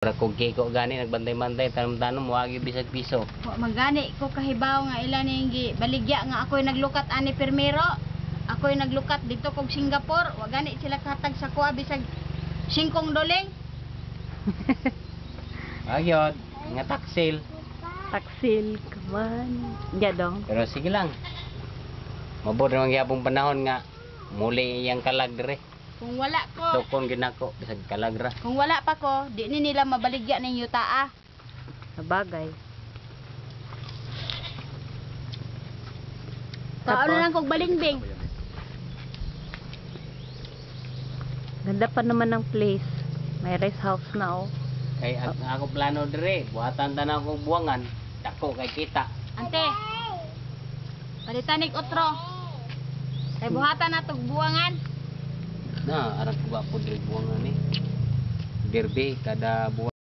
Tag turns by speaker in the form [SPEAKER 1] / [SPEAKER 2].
[SPEAKER 1] Para kung kiko gani nagbantay-bantay tanom-tanom wagi bisag piso.
[SPEAKER 2] Wa magani ko kahibaw nga ilan ning baligya nga ako'y naglukat ani permero. Ako'y naglukat dito kog Singapore. Wa gani sila katag sa kuha bisag 5 doling.
[SPEAKER 1] Ayod, nga taksil.
[SPEAKER 3] Taksil, kaman. Diya dong.
[SPEAKER 1] Pero sige lang. Mabot naman gyapong panahon nga muli iyang kalag dire.
[SPEAKER 2] Kung wala ko,
[SPEAKER 1] Dokon ginako bisag kalag ra.
[SPEAKER 2] kung wala pa ko, di ni nila mabaligya ning yutaa.
[SPEAKER 3] Sa bagay.
[SPEAKER 2] Paano lang kog balingbing?
[SPEAKER 3] Ganda pa naman ng place. May rest house na oh.
[SPEAKER 1] Kay ako plano dire, buhatan tanan kong buwangan, dako kay kita.
[SPEAKER 2] Ante. Palitanik otro. Kay buhatan na tog buwangan.
[SPEAKER 1] Na, arang ko ba po dire buwangan ni. Derby kada buwan.